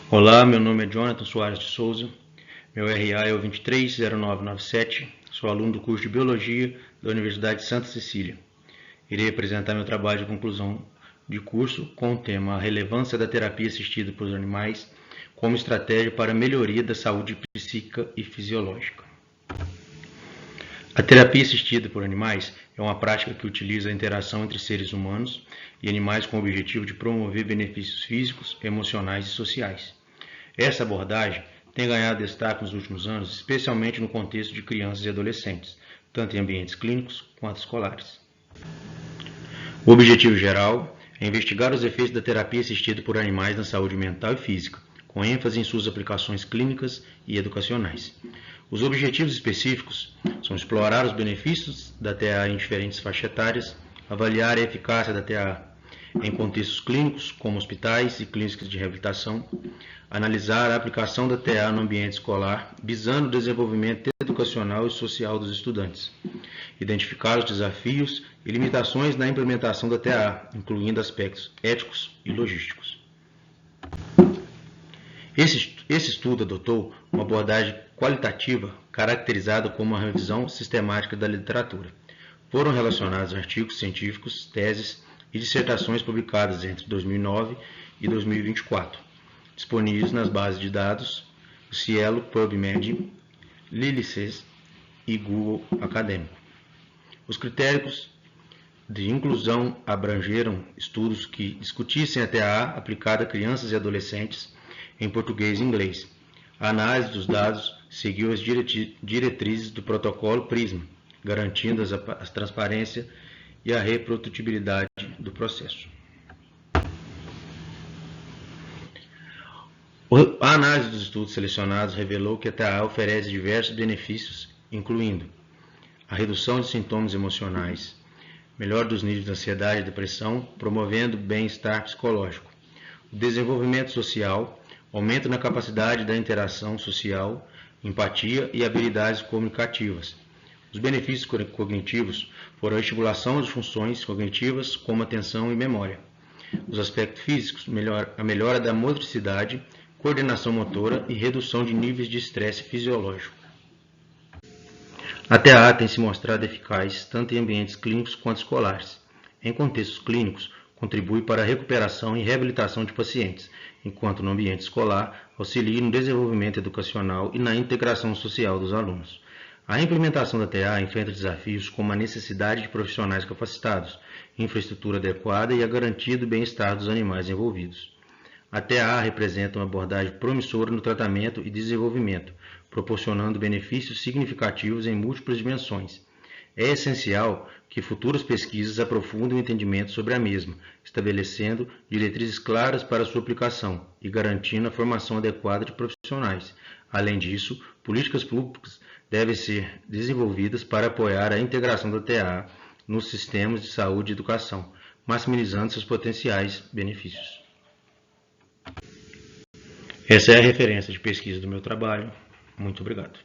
Olá, meu nome é Jonathan Soares de Souza, meu RA é o 230997, sou aluno do curso de Biologia da Universidade de Santa Cecília. Irei apresentar meu trabalho de conclusão de curso com o tema A relevância da terapia assistida por animais como estratégia para a melhoria da saúde psíquica e fisiológica. A terapia assistida por animais é uma prática que utiliza a interação entre seres humanos e animais com o objetivo de promover benefícios físicos, emocionais e sociais. Essa abordagem tem ganhado destaque nos últimos anos, especialmente no contexto de crianças e adolescentes, tanto em ambientes clínicos quanto escolares. O objetivo geral é investigar os efeitos da terapia assistida por animais na saúde mental e física, com ênfase em suas aplicações clínicas e educacionais. Os objetivos específicos são explorar os benefícios da TA em diferentes faixas etárias, avaliar a eficácia da TA em contextos clínicos, como hospitais e clínicas de reabilitação, analisar a aplicação da TA no ambiente escolar, visando o desenvolvimento educacional e social dos estudantes, identificar os desafios e limitações na implementação da TA, incluindo aspectos éticos e logísticos. Esse estudo adotou uma abordagem qualitativa caracterizada como uma revisão sistemática da literatura. Foram relacionados artigos científicos, teses e dissertações publicadas entre 2009 e 2024, disponíveis nas bases de dados Cielo, PubMed, Lilices e Google Acadêmico. Os critérios de inclusão abrangeram estudos que discutissem a TA aplicada a crianças e adolescentes em português e inglês. A análise dos dados seguiu as diretrizes do protocolo PRISM, garantindo a transparência e a reprodutibilidade do processo. A análise dos estudos selecionados revelou que a TA oferece diversos benefícios, incluindo a redução de sintomas emocionais, melhora dos níveis de ansiedade e depressão, promovendo bem-estar psicológico, o desenvolvimento social, aumento na capacidade da interação social, empatia e habilidades comunicativas. Os benefícios cognitivos foram a estimulação de funções cognitivas como atenção e memória. Os aspectos físicos, a melhora da motricidade, coordenação motora e redução de níveis de estresse fisiológico. A TA tem se mostrado eficaz tanto em ambientes clínicos quanto escolares. Em contextos clínicos, contribui para a recuperação e reabilitação de pacientes, enquanto no ambiente escolar auxilia no desenvolvimento educacional e na integração social dos alunos. A implementação da TA enfrenta desafios como a necessidade de profissionais capacitados, infraestrutura adequada e a garantia do bem-estar dos animais envolvidos. A TA representa uma abordagem promissora no tratamento e desenvolvimento, proporcionando benefícios significativos em múltiplas dimensões. É essencial que futuras pesquisas aprofundem o entendimento sobre a mesma, estabelecendo diretrizes claras para sua aplicação e garantindo a formação adequada de profissionais. Além disso, políticas públicas devem ser desenvolvidas para apoiar a integração da TA nos sistemas de saúde e educação, maximizando seus potenciais benefícios. Essa é a referência de pesquisa do meu trabalho. Muito obrigado.